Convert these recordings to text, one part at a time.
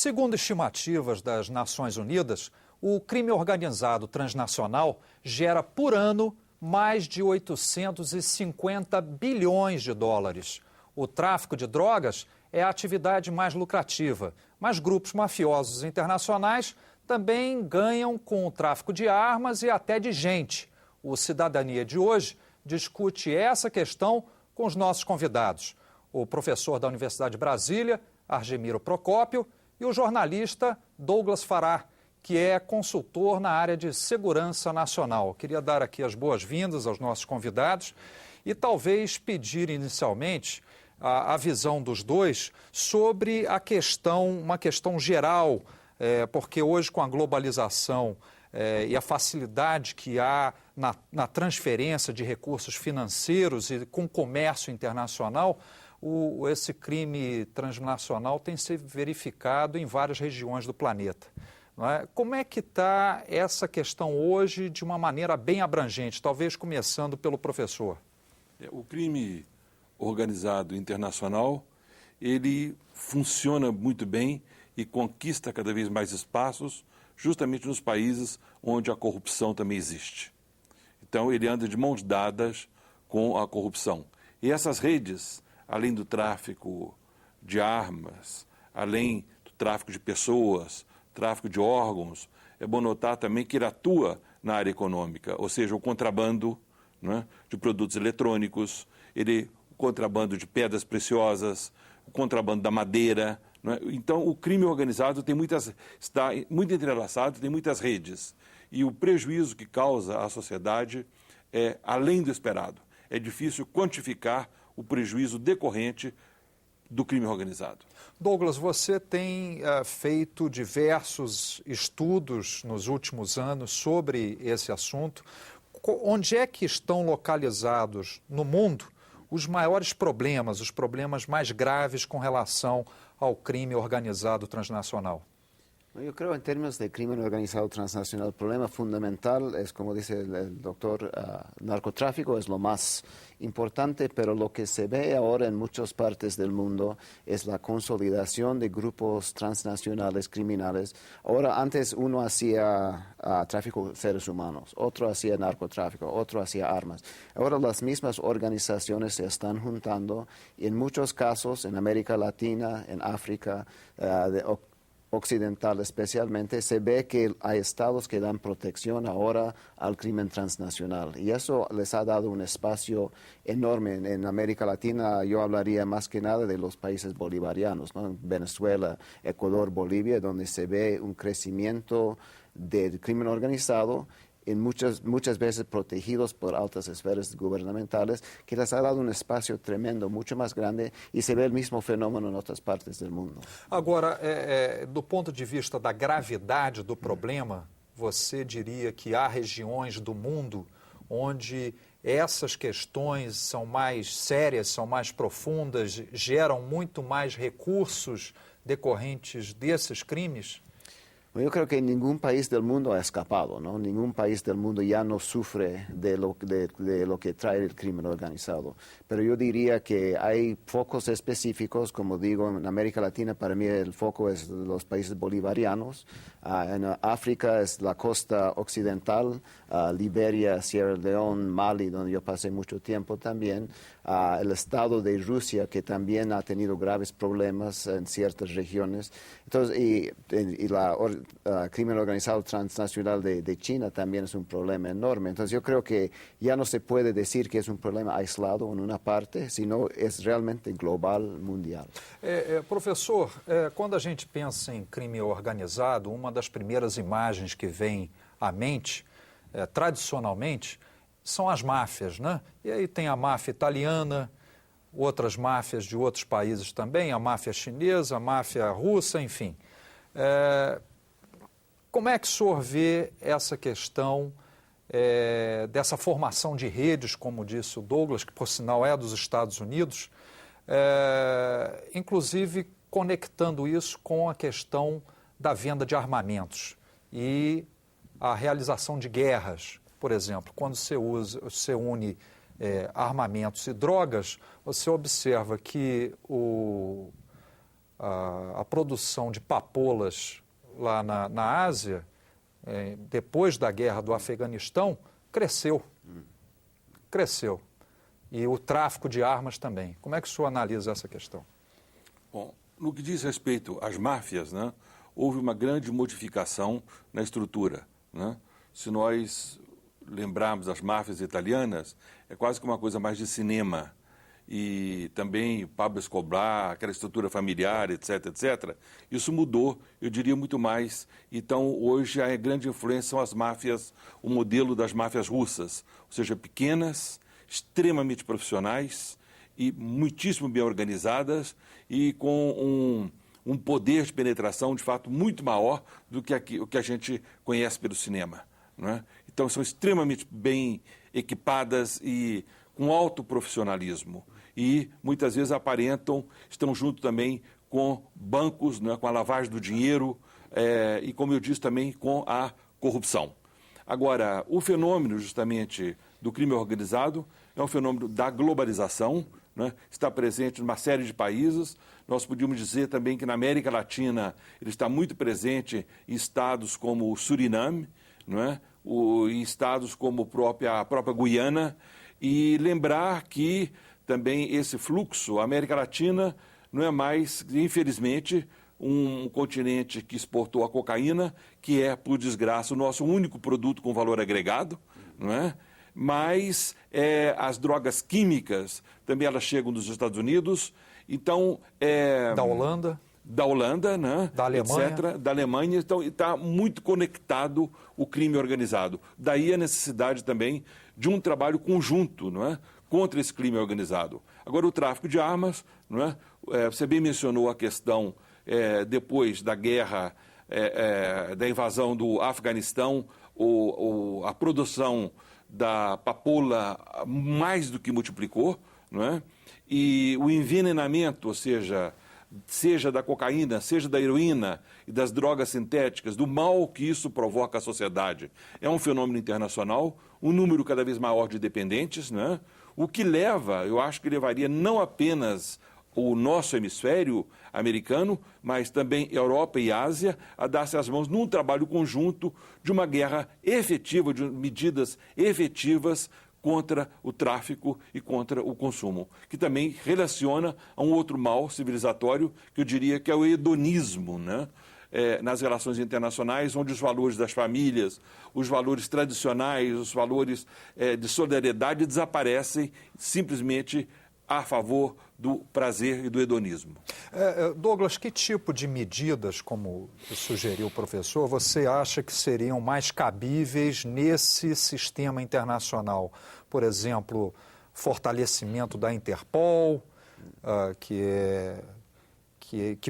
Segundo estimativas das Nações Unidas, o crime organizado transnacional gera por ano mais de 850 bilhões de dólares. O tráfico de drogas é a atividade mais lucrativa, mas grupos mafiosos internacionais também ganham com o tráfico de armas e até de gente. O Cidadania de hoje discute essa questão com os nossos convidados, o professor da Universidade de Brasília, Argemiro Procópio, e o jornalista Douglas Farah, que é consultor na área de segurança nacional. Queria dar aqui as boas-vindas aos nossos convidados e talvez pedir inicialmente a visão dos dois sobre uma questão geral, porque hoje com a globalização e a facilidade que há na transferência de recursos financeiros e com comércio internacional, esse crime transnacional tem se verificado em várias regiões do planeta. Não é? Como é que está essa questão hoje de uma maneira bem abrangente, talvez começando pelo professor? O crime organizado internacional, ele funciona muito bem e conquista cada vez mais espaços justamente nos países onde a corrupção também existe. Então, ele anda de mãos dadas com a corrupção. E essas redes, além do tráfico de armas, além do tráfico de pessoas, tráfico de órgãos, é bom notar também que ele atua na área econômica, ou seja, o contrabando, né, de produtos eletrônicos, o contrabando de pedras preciosas, o contrabando da madeira. Né? Então, o crime organizado está muito entrelaçado, tem muitas redes. E o prejuízo que causa à sociedade é além do esperado. É difícil quantificar o prejuízo decorrente do crime organizado. Douglas, você tem feito diversos estudos nos últimos anos sobre esse assunto. Onde é que estão localizados no mundo os maiores problemas, os problemas mais graves com relação ao crime organizado transnacional? Yo creo en términos de crimen organizado transnacional, el problema fundamental es, como dice el doctor, narcotráfico es lo más importante, pero lo que se ve ahora en muchas partes del mundo es la consolidación de grupos transnacionales criminales. Ahora, antes uno hacía tráfico de seres humanos, otro hacía narcotráfico, otro hacía armas. Ahora las mismas organizaciones se están juntando y en muchos casos, en América Latina, en África, occidental especialmente, se ve que hay estados que dan protección ahora al crimen transnacional y eso les ha dado un espacio enorme. En América Latina yo hablaría más que nada de los países bolivarianos, ¿no? Venezuela, Ecuador, Bolivia, donde se ve un crecimiento del crimen organizado en muchas veces protegidos por altas esferas gubernamentales, que les ha dado un espacio tremendo, mucho más grande, e se vê o mesmo fenômeno em outras partes do mundo. Agora, do ponto de vista da gravidade do problema, você diria que há regiões do mundo onde essas questões são mais sérias, são mais profundas, geram muito mais recursos decorrentes desses crimes? Yo creo que ningún país del mundo ha escapado, ¿no? Ningún país del mundo ya no sufre de lo que trae el crimen organizado. Pero yo diría que hay focos específicos, como digo, en América Latina para mí el foco es los países bolivarianos, en África es la costa occidental, Liberia, Sierra Leone, Mali, donde yo pasé mucho tiempo también, el estado de Rusia, que también ha tenido graves problemas en ciertas regiones. Entonces, y crimen organizado transnacional de China también es un problema enorme. Entonces, yo creo que ya no se puede decir que es un problema aislado en una parte, sino es realmente global, mundial. Professor, quando a gente pensa em crime organizado, uma das primeiras imagens que vem à mente, tradicionalmente, são as máfias, né? E aí tem a máfia italiana, outras máfias de outros países também, a máfia chinesa, a máfia russa, enfim. Como é que o senhor vê essa questão dessa formação de redes, como disse o Douglas, que por sinal é dos Estados Unidos, inclusive conectando isso com a questão da venda de armamentos e a realização de guerras? Por exemplo, quando você une armamentos e drogas, você observa que a produção de papoulas lá na Ásia, depois da guerra do Afeganistão, cresceu. Cresceu. E o tráfico de armas também. Como é que o senhor analisa essa questão? Bom, no que diz respeito às máfias, né, houve uma grande modificação na estrutura, né? Se nós lembrarmos das máfias italianas, é quase que uma coisa mais de cinema. E também Pablo Escobar, aquela estrutura familiar, etc, etc. Isso mudou, eu diria, muito mais. Então, hoje, a grande influência são as máfias, o modelo das máfias russas, ou seja, pequenas, extremamente profissionais e muitíssimo bem organizadas e com um poder de penetração, de fato, muito maior do que o que a gente conhece pelo cinema, não é? Então, são extremamente bem equipadas e com alto profissionalismo. E muitas vezes estão junto também com bancos, né, com a lavagem do dinheiro e, como eu disse, também com a corrupção. Agora, o fenômeno justamente do crime organizado é um fenômeno da globalização, né, está presente em uma série de países. Nós podíamos dizer também que na América Latina ele está muito presente em estados como o Suriname, não é? Em estados como a própria Guiana, e lembrar que também esse fluxo, a América Latina não é mais, infelizmente, um continente que exportou a cocaína, que é, por desgraça, o nosso único produto com valor agregado, não é? Mas as drogas químicas também elas chegam dos Estados Unidos, então... Da Holanda, né? Da Alemanha. Etc., da Alemanha, então está muito conectado o crime organizado. Daí a necessidade também de um trabalho conjunto, não é? Contra esse crime organizado. Agora, o tráfico de armas, não é? Você bem mencionou a questão, depois da guerra, da invasão do Afeganistão, a produção da papoula mais do que multiplicou, não é? E o envenenamento, ou seja da cocaína, seja da heroína e das drogas sintéticas, do mal que isso provoca à sociedade. É um fenômeno internacional, um número cada vez maior de dependentes, né? O que eu acho que levaria não apenas o nosso hemisfério americano, mas também Europa e Ásia, a dar-se as mãos num trabalho conjunto de uma guerra efetiva, de medidas efetivas contra o tráfico e contra o consumo, que também relaciona a um outro mal civilizatório, que eu diria que é o hedonismo, né? Nas relações internacionais, onde os valores das famílias, os valores tradicionais, os valores de solidariedade desaparecem simplesmente a favor do prazer e do hedonismo. Douglas, que tipo de medidas, como sugeriu o professor, você acha que seriam mais cabíveis nesse sistema internacional? Por exemplo, fortalecimento da Interpol, que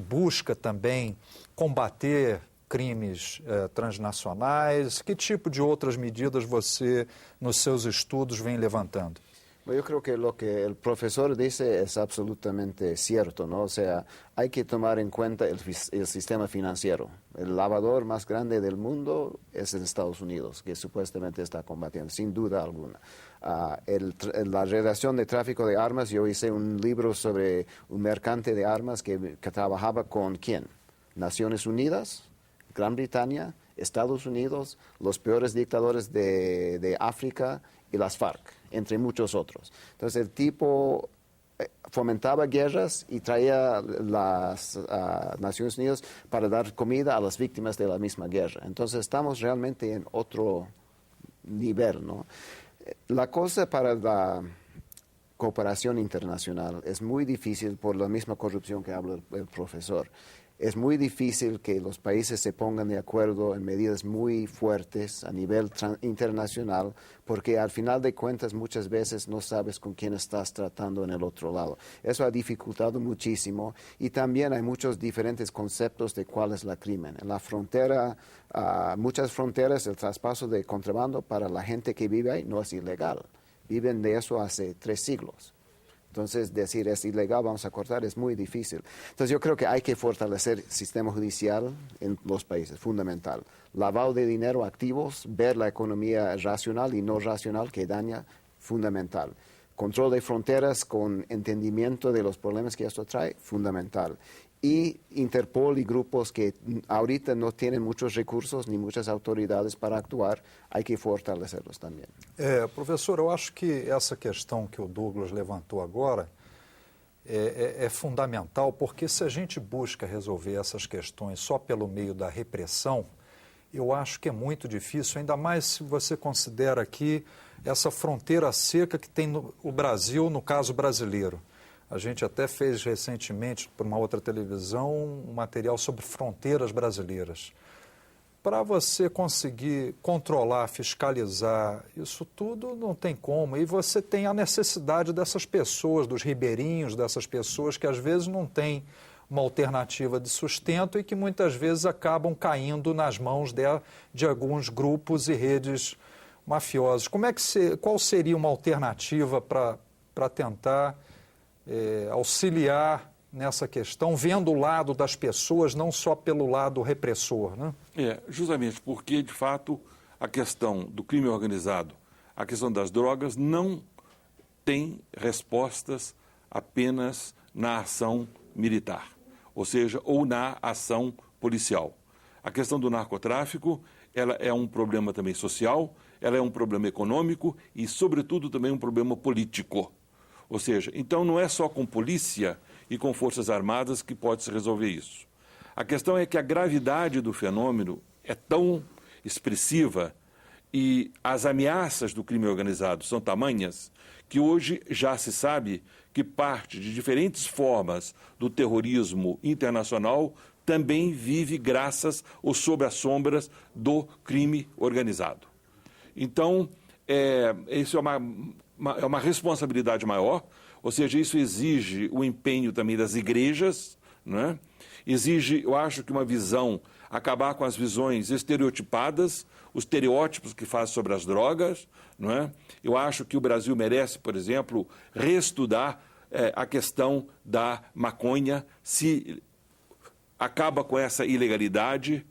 busca também combater crimes transnacionais. Que tipo de outras medidas você, nos seus estudos, vem levantando? Yo creo que lo que el profesor dice es absolutamente cierto, ¿no? O sea, hay que tomar en cuenta el sistema financiero. El lavador más grande del mundo es en Estados Unidos, que supuestamente está combatiendo, sin duda alguna. La relación de tráfico de armas, yo hice un libro sobre un mercante de armas que trabajaba con ¿quién? Naciones Unidas, Gran Bretaña, Estados Unidos, los peores dictadores de África y las FARC, entre muchos otros. Entonces el tipo fomentaba guerras y traía las Naciones Unidas para dar comida a las víctimas de la misma guerra. Entonces estamos realmente en otro nivel, ¿no? La cosa para la cooperación internacional es muy difícil por la misma corrupción que habla el profesor. Es muy difícil que los países se pongan de acuerdo en medidas muy fuertes a nivel internacional, porque al final de cuentas muchas veces no sabes con quién estás tratando en el otro lado. Eso ha dificultado muchísimo y también hay muchos diferentes conceptos de cuál es el crimen. En la frontera, muchas fronteras, el traspaso de contrabando para la gente que vive ahí no es ilegal. Viven de eso hace 3 siglos. Entonces, decir es ilegal, vamos a cortar, es muy difícil. Entonces, yo creo que hay que fortalecer el sistema judicial en los países, fundamental. Lavado de dinero, activos, ver la economía racional y no racional que daña, fundamental. control de fronteras con entendimiento de los problemas que esto trae, fundamental. Y Interpol y grupos que ahorita no tienen muchos recursos ni muchas autoridades para actuar, hay que fortalecerlos também. Professor, eu acho que essa questão que o Douglas levantou agora é fundamental, porque se a gente busca resolver essas questões só pelo meio da repressão, eu acho que é muito difícil, ainda mais se você considera aqui essa fronteira seca que tem o Brasil, no caso brasileiro. A gente até fez recentemente, por uma outra televisão, um material sobre fronteiras brasileiras. Para você conseguir controlar, fiscalizar, isso tudo não tem como. E você tem a necessidade dessas pessoas, dos ribeirinhos, dessas pessoas que às vezes não têm uma alternativa de sustento e que muitas vezes acabam caindo nas mãos de alguns grupos e redes mafiosos. Qual seria uma alternativa para tentar auxiliar nessa questão, vendo o lado das pessoas, não só pelo lado repressor, né? Justamente porque, de fato, a questão do crime organizado, a questão das drogas, não tem respostas apenas na ação militar, ou seja, ou na ação policial. A questão do narcotráfico, ela é um problema também social, ela é um problema econômico e, sobretudo, também um problema político. Ou seja, então não é só com polícia e com forças armadas que pode-se resolver isso. A questão é que a gravidade do fenômeno é tão expressiva e as ameaças do crime organizado são tamanhas que hoje já se sabe que parte de diferentes formas do terrorismo internacional também vive graças ou sob as sombras do crime organizado. Então, isso é uma responsabilidade maior, ou seja, isso exige o empenho também das igrejas, né? Exige, eu acho que uma visão, acabar com as visões estereotipadas, os estereótipos que faz sobre as drogas, não é? Eu acho que o Brasil merece, por exemplo, reestudar a questão da maconha, se acaba com essa ilegalidade.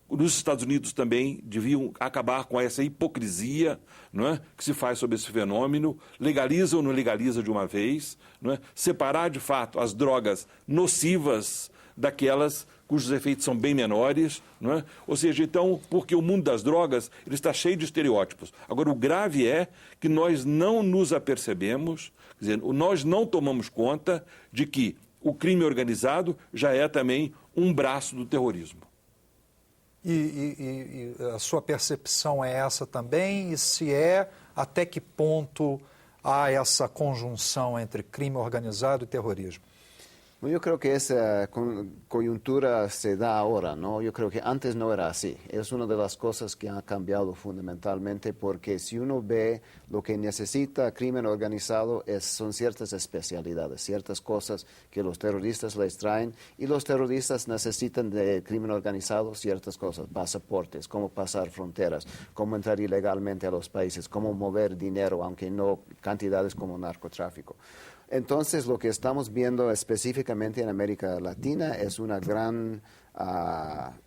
Nos Estados Unidos também deviam acabar com essa hipocrisia, não é, que se faz sobre esse fenômeno, legaliza ou não legaliza de uma vez, não é? Separar de fato as drogas nocivas daquelas cujos efeitos são bem menores, não é? Ou seja, então, porque o mundo das drogas ele está cheio de estereótipos. Agora, o grave é que nós não nos apercebemos, quer dizer, nós não tomamos conta de que o crime organizado já é também um braço do terrorismo. E a sua percepção é essa também? E se até que ponto há essa conjunção entre crime organizado e terrorismo? Eu creo que esa coyuntura se da ahora, ¿no? Yo creo que antes no era así. Es una de las cosas que han cambiado fundamentalmente porque si uno ve lo que necesita crimen organizado son ciertas especialidades, ciertas cosas que los terroristas les traen y los terroristas necesitan de crimen organizado ciertas cosas, pasaportes, cómo pasar fronteras, cómo entrar ilegalmente a los países, cómo mover dinero, aunque no cantidades como narcotráfico. Entonces, lo que estamos viendo específicamente en América Latina es una gran,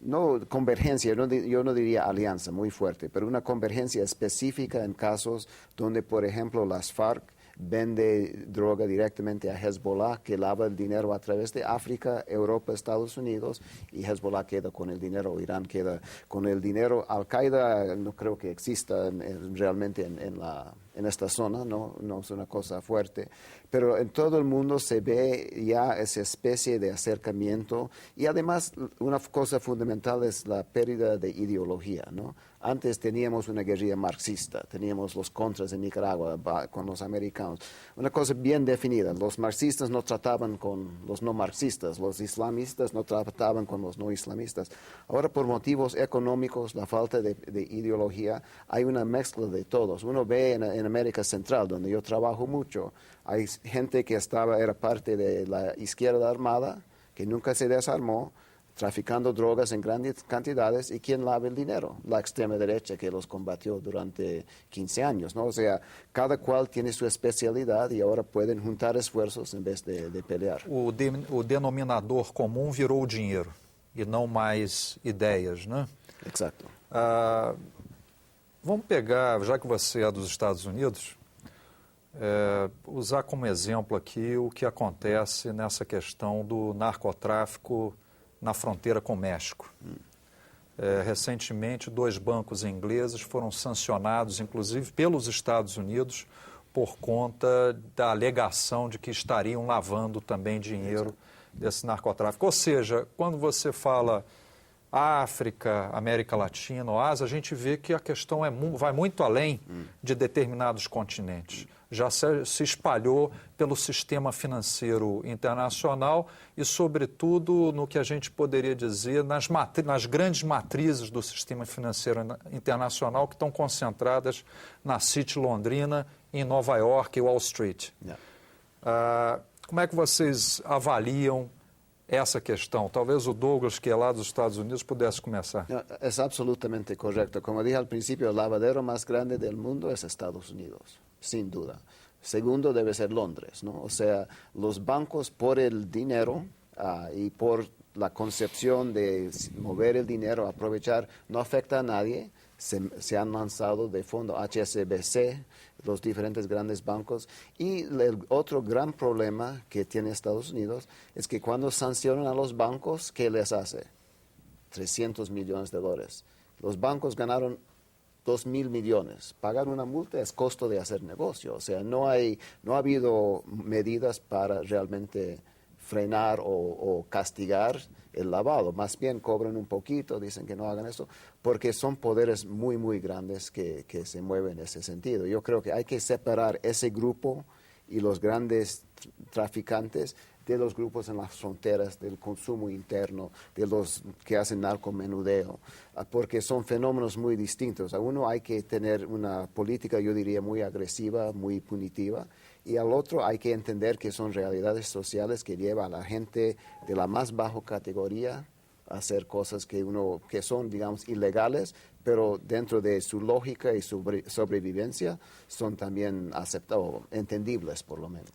no convergencia, yo no diría alianza muy fuerte, pero una convergencia específica en casos donde, por ejemplo, las FARC vende droga directamente a Hezbollah, que lava el dinero a través de África, Europa, Estados Unidos, y Hezbollah queda con el dinero, Irán queda con el dinero. Al-Qaeda no creo que exista realmente en esta zona, no es una cosa fuerte, pero en todo el mundo se ve ya esa especie de acercamiento y además una cosa fundamental es la pérdida de ideología, ¿no? Antes teníamos una guerrilla marxista, teníamos los contras en Nicaragua con los americanos, una cosa bien definida. Los marxistas no trataban con los no marxistas, los islamistas no trataban con los no islamistas. Ahora por motivos económicos, la falta de ideología, hay una mezcla de todos. Uno ve en América Central, donde yo trabajo mucho, hay gente que era parte de la izquierda armada, que nunca se desarmó, traficando drogas en grandes cantidades, y ¿quién lava el dinero? La extrema derecha que los combatió durante 15 años, ¿no? O sea, cada cual tiene su especialidad y ahora pueden juntar esfuerzos en vez de pelear. O denominador comum virou o dinheiro e não mais ideias, né? Exato. Vamos pegar, já que você é dos Estados Unidos, usar como exemplo aqui o que acontece nessa questão do narcotráfico na fronteira com o México. Recentemente, 2 bancos ingleses foram sancionados, inclusive pelos Estados Unidos, por conta da alegação de que estariam lavando também dinheiro desse narcotráfico. Ou seja, quando você fala África, América Latina ou Ásia, a gente vê que a questão vai muito além de determinados continentes. Já se espalhou pelo sistema financeiro internacional e, sobretudo, no que a gente poderia dizer, nas grandes matrizes do sistema financeiro internacional que estão concentradas na City Londrina, em Nova York e Wall Street. Como é que vocês avaliam essa questão? Talvez o Douglas, que é lá dos Estados Unidos, pudesse começar. É absolutamente correcto. Como dije al principio, el lavadero más grande del mundo es Estados Unidos, sin duda. Segundo debe ser Londres, ¿no? O sea, los bancos por el dinero y por la concepción de mover el dinero, aprovechar, no afecta a nadie. Se han lanzado de fondo HSBC, los diferentes grandes bancos. Y el otro gran problema que tiene Estados Unidos es que cuando sancionan a los bancos, ¿qué les hace? $300 millones. Los bancos ganaron 2.000 millones. Pagar una multa es costo de hacer negocio. O sea, no ha habido medidas para realmente frenar o castigar el lavado. Más bien cobran un poquito, dicen que no hagan eso, porque son poderes muy, muy grandes que se mueven en ese sentido. Yo creo que hay que separar ese grupo y los grandes traficantes de los grupos en las fronteras, del consumo interno, de los que hacen narcomenudeo, porque son fenómenos muy distintos. A uno hay que tener una política, yo diría, muy agresiva, muy punitiva, y al otro hay que entender que son realidades sociales que llevan a la gente de la más baja categoría a hacer cosas que son, digamos, ilegales, pero dentro de su lógica y su sobrevivencia son también aceptables, entendibles, por lo menos.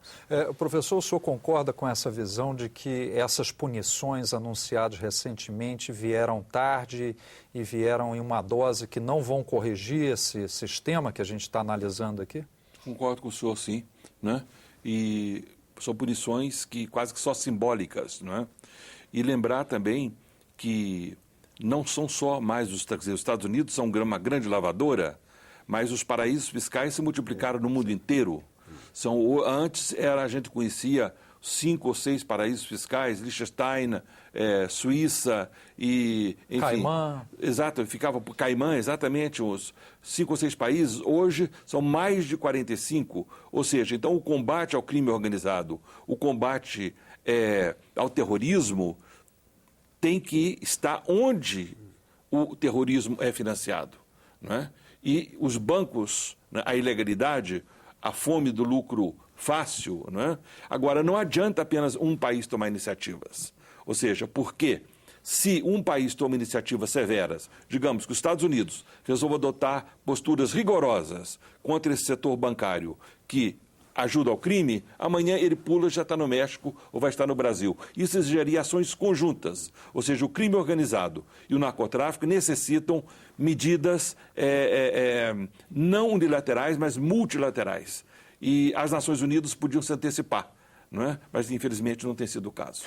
Professor, o senhor concorda com essa visão de que essas punições anunciadas recentemente vieram tarde e vieram em uma dose que não vão corrigir esse sistema que a gente está analisando aqui? Concordo com o senhor, sim, né? E são punições que quase que só simbólicas, né? E lembrar também que não são só mais os Estados Unidos são uma grande lavadora, mas os paraísos fiscais se multiplicaram no mundo inteiro. Antes a gente conhecia 5 ou 6 paraísos fiscais, Liechtenstein, Suíça e, enfim... Caimã. Exato, ficava por Caimã, exatamente, uns 5 ou 6 países. Hoje são mais de 45. Ou seja, então o combate ao crime organizado, o combate ao terrorismo tem que estar onde o terrorismo é financiado, não é? E os bancos, né, a ilegalidade, a fome do lucro fácil, não é? Agora, não adianta apenas um país tomar iniciativas. Ou seja, por quê? Se um país toma iniciativas severas, digamos que os Estados Unidos resolvam adotar posturas rigorosas contra esse setor bancário que ajuda ao crime, amanhã ele pula e já está no México ou vai estar no Brasil. Isso exigiria ações conjuntas, ou seja, o crime organizado e o narcotráfico necessitam medidas não unilaterais, mas multilaterais. E as Nações Unidas podiam se antecipar, não é? Mas infelizmente não tem sido o caso.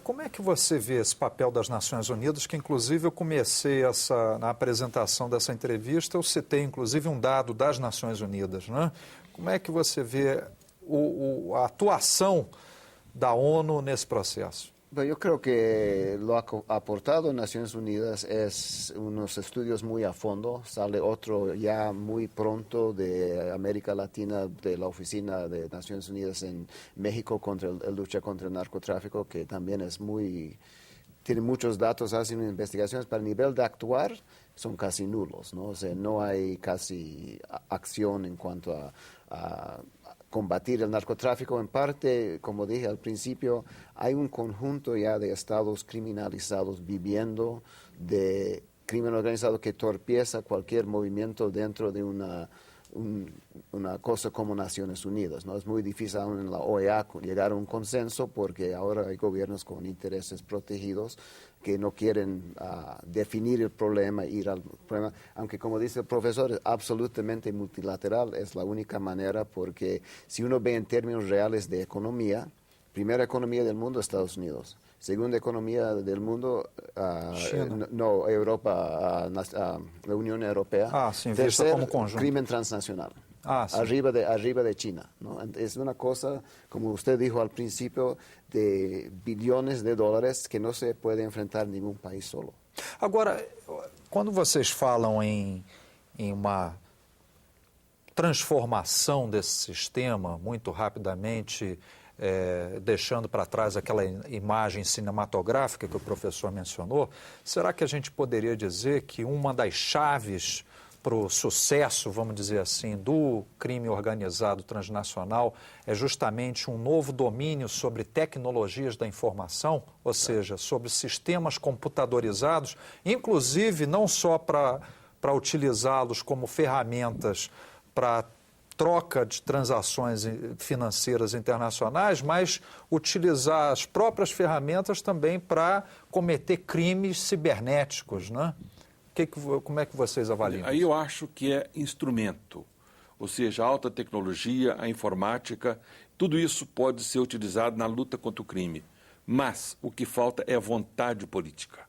Como é que você vê esse papel das Nações Unidas, que inclusive eu comecei na apresentação dessa entrevista, eu citei inclusive um dado das Nações Unidas, não é? Como é que você vê a atuação da ONU nesse processo? Bueno, yo creo que lo ha aportado Naciones Unidas es unos estudios muy a fondo. Sale otro ya muy pronto de América Latina, de la Oficina de Naciones Unidas en México contra lucha contra el narcotráfico, que también es tiene muchos datos, hacen investigaciones, pero el nivel de actuar son casi nulos, ¿no? O sea, no hay casi acción en cuanto a combatir el narcotráfico. En parte, como dije al principio, hay un conjunto ya de estados criminalizados viviendo de crimen organizado que torpeza cualquier movimiento dentro de una cosa como Naciones Unidas, ¿no? Es muy difícil aún en la OEA llegar a un consenso porque ahora hay gobiernos con intereses protegidos que no quieren definir el problema, ir al problema, aunque como dice el profesor, es absolutamente multilateral, es la única manera porque si uno ve en términos reales de economía, primera economía del mundo, Estados Unidos. Segunda economía del mundo, no, Europa, la Unión Europea. Sim, Tercer, como conjunto. crimen transnacional. Sim. Arriba de China, ¿no? Es una cosa, como usted dijo al principio, de bilhões de dólares que não se pode enfrentar nenhum país solo. Agora, quando vocês falam em uma transformação desse sistema muito rapidamente, deixando para trás aquela imagem cinematográfica que o professor mencionou, será que a gente poderia dizer que uma das chaves para o sucesso, vamos dizer assim, do crime organizado transnacional é justamente um novo domínio sobre tecnologias da informação, ou seja, sobre sistemas computadorizados, inclusive não só para utilizá-los como ferramentas para troca de transações financeiras internacionais, mas utilizar as próprias ferramentas também para cometer crimes cibernéticos, né? Como é que vocês avaliam? Aí eu acho que é instrumento, ou seja, a alta tecnologia, a informática, tudo isso pode ser utilizado na luta contra o crime. Mas o que falta é a vontade política,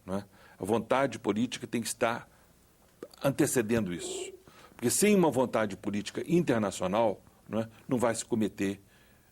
não é? A vontade política tem que estar antecedendo isso. Porque sem uma vontade política internacional, não é, não vai se cometer,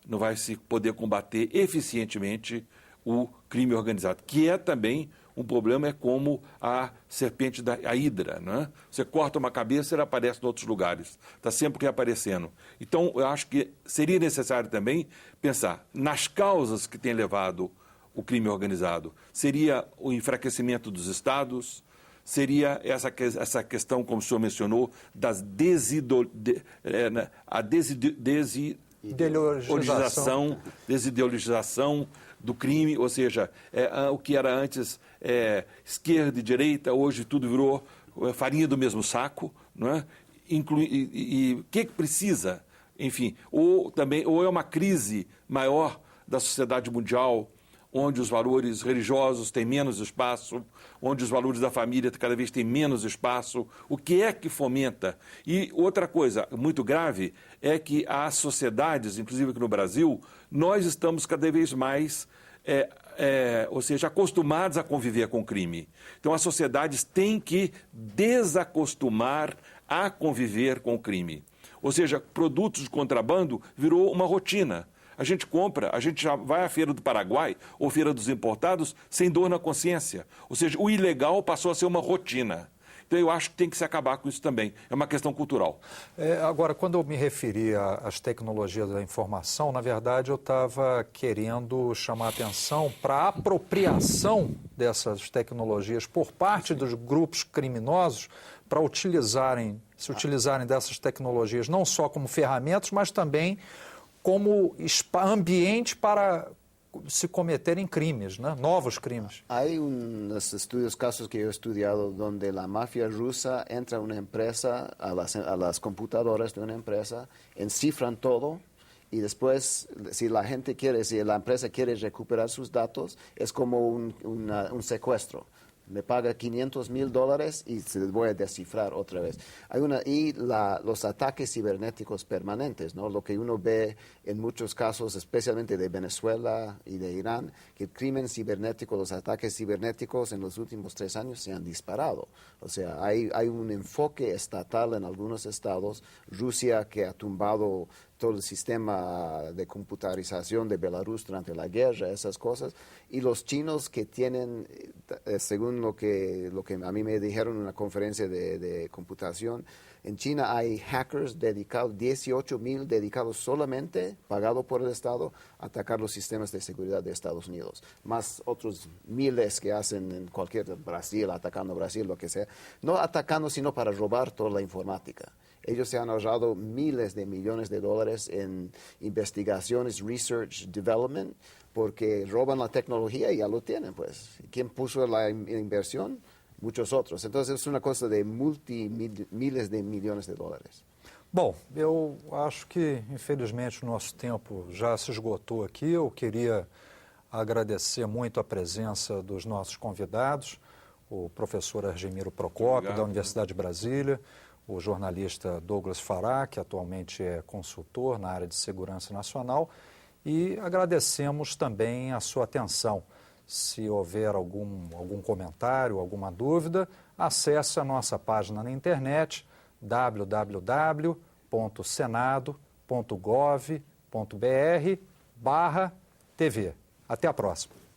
não vai se poder combater eficientemente o crime organizado, que é também um problema, é como a serpente a hidra, não é? Você corta uma cabeça e ela aparece em outros lugares, está sempre reaparecendo. Então, eu acho que seria necessário também pensar nas causas que têm levado o crime organizado. Seria o enfraquecimento dos Estados, seria essa questão, como o senhor mencionou, das desideologização do crime, ou seja, o que era antes esquerda e direita, hoje tudo virou farinha do mesmo saco, não é? E o que precisa, enfim, ou é uma crise maior da sociedade mundial, onde os valores religiosos têm menos espaço, onde os valores da família cada vez têm menos espaço. O que é que fomenta? E outra coisa muito grave é que as sociedades, inclusive aqui no Brasil, nós estamos cada vez mais, ou seja, acostumados a conviver com o crime. Então, as sociedades têm que desacostumar a conviver com o crime. Ou seja, produtos de contrabando virou uma rotina. A gente compra, a gente já vai à Feira do Paraguai ou Feira dos Importados sem dor na consciência. Ou seja, o ilegal passou a ser uma rotina. Então, eu acho que tem que se acabar com isso também. É uma questão cultural. Agora, quando eu me referi às tecnologias da informação, na verdade, eu estava querendo chamar a atenção para a apropriação dessas tecnologias por parte dos grupos criminosos para se utilizarem dessas tecnologias não só como ferramentas, mas também como ambiente para se cometerem crimes, né? Novos crimes. Há uns estudos, casos que eu he estudiado, onde a máfia rusa entra a uma empresa, a las computadoras de uma empresa, encifran todo y después, si la empresa quiere recuperar sus datos, es como un secuestro. Me paga $500,000 y se les voy a descifrar otra vez. Los ataques cibernéticos permanentes, ¿no? Lo que uno ve en muchos casos, especialmente de Venezuela y de Irán, que el crimen cibernético, los ataques cibernéticos en los últimos 3 años se han disparado. O sea, hay un enfoque estatal en algunos estados. Rusia, que ha tumbado todo el sistema de computarización de Belarus durante la guerra, esas cosas, y los chinos que tienen, según lo que a mí me dijeron en una conferencia de computación, en China hay hackers dedicados, 18,000 dedicados solamente, pagados por el Estado, a atacar los sistemas de seguridad de Estados Unidos, más otros miles que hacen en Brasil, atacando Brasil, lo que sea, no atacando sino para robar toda la informática. Ellos se han ahorrado miles de millones de dólares en investigaciones, research, development, porque roban la tecnología y ya lo tienen, pues. ¿Quién puso la inversión? Muchos otros. Entonces es una cosa de miles de millones de dólares. Bom, eu acho que, infelizmente, o nosso tempo já se esgotou aqui. Eu queria agradecer muito a presença dos nossos convidados, o professor Argemiro Procópio, da Universidade de Brasília, o jornalista Douglas Fará, que atualmente é consultor na área de segurança nacional, e agradecemos também a sua atenção. Se houver algum comentário, alguma dúvida, acesse a nossa página na internet, www.senado.gov.br/TV. Até a próxima.